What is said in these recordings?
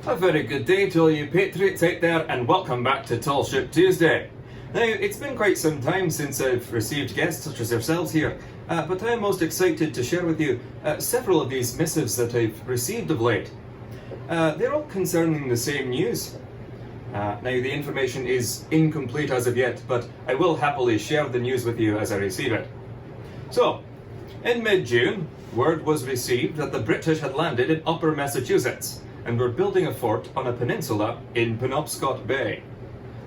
A very good day to all you patriots out there, and welcome back to Tall Ship Tuesday. Now, it's been quite some time since I've received guests such as yourselves here, but I am most excited to share with you several of these missives that I've received of late. They're all concerning the same news. Now, the information is incomplete as of yet, but I will happily share the news with you as I receive it. So, in mid-June, word was received that the British had landed in Upper Massachusetts and were building a fort on a peninsula in Penobscot Bay.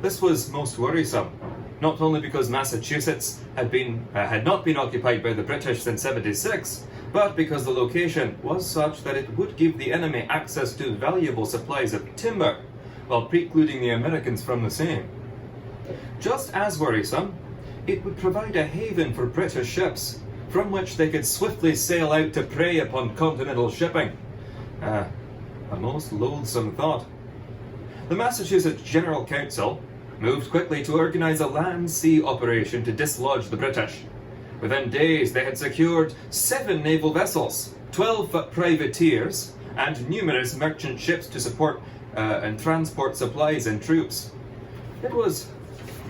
This was most worrisome, not only because Massachusetts had not been occupied by the British since '76, but because the location was such that it would give the enemy access to valuable supplies of timber, while precluding the Americans from the same. Just as worrisome, it would provide a haven for British ships, from which they could swiftly sail out to prey upon continental shipping. A most loathsome thought. The Massachusetts General Council moved quickly to organise a land-sea operation to dislodge the British. Within days, they had secured 7 naval vessels, 12 privateers, and numerous merchant ships to support and transport supplies and troops. It was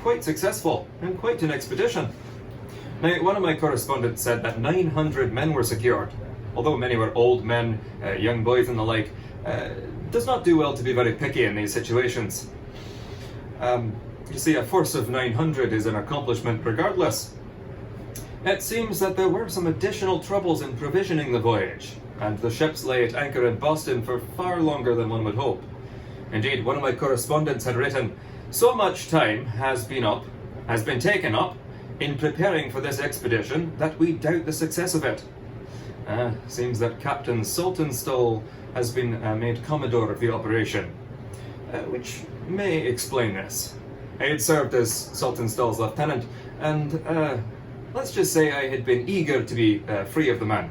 quite successful and quite an expedition. Now, one of my correspondents said that 900 men were secured. Although many were old men, young boys and the like, does not do well to be very picky in these situations. You see, a force of 900 is an accomplishment regardless. It seems that there were some additional troubles in provisioning the voyage, and the ships lay at anchor in Boston for far longer than one would hope. Indeed, one of my correspondents had written, "So much time has been taken up in preparing for this expedition that we doubt the success of it." Seems that Captain Saltonstall has been made Commodore of the operation, which may explain this. I had served as Saltonstall's lieutenant, and let's just say I had been eager to be free of the man.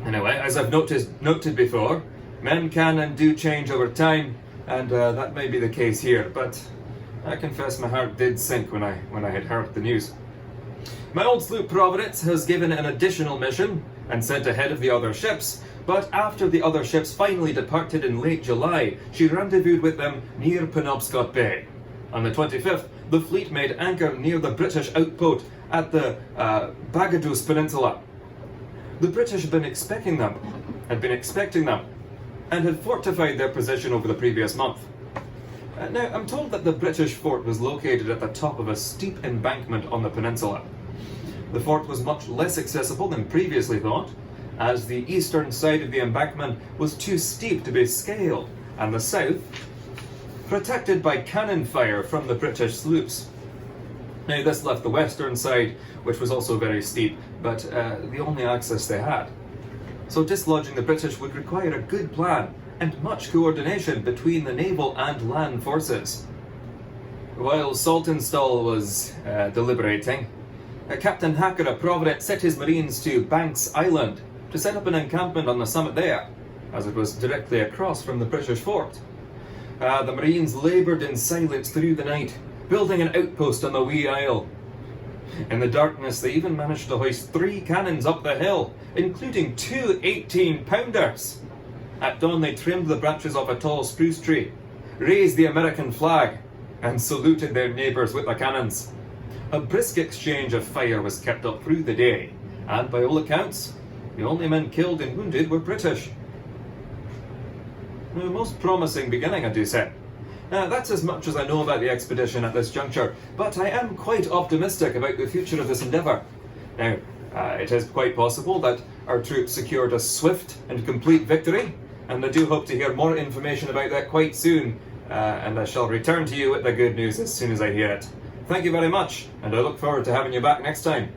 Anyway, as I've noted before, men can and do change over time, and that may be the case here, but I confess my heart did sink when I had heard the news. My old sloop Providence has given an additional mission and sent ahead of the other ships, but after the other ships finally departed in late July, she rendezvoused with them near Penobscot Bay. On the 25th, the fleet made anchor near the British outpost at the Bagaduce Peninsula. The British had been expecting them, and had fortified their position over the previous month. Now, I'm told that the British fort was located at the top of a steep embankment on the peninsula. The fort was much less accessible than previously thought, as the eastern side of the embankment was too steep to be scaled, and the south protected by cannon fire from the British sloops. Now, this left the western side, which was also very steep, but the only access they had. So dislodging the British would require a good plan and much coordination between the naval and land forces. While Saltonstall was deliberating, Captain Hacker of Providence set his marines to Banks Island to set up an encampment on the summit there, as it was directly across from the British fort. The marines laboured in silence through the night, building an outpost on the wee isle. In the darkness, they even managed to hoist 3 cannons up the hill, including 2 18-pounders. At dawn, they trimmed the branches of a tall spruce tree, raised the American flag, and saluted their neighbours with the cannons. A brisk exchange of fire was kept up through the day, and by all accounts, the only men killed and wounded were British. A most promising beginning, I do say. That's as much as I know about the expedition at this juncture, but I am quite optimistic about the future of this endeavour. Now, it is quite possible that our troops secured a swift and complete victory, and I do hope to hear more information about that quite soon, and I shall return to you with the good news as soon as I hear it. Thank you very much, and I look forward to having you back next time.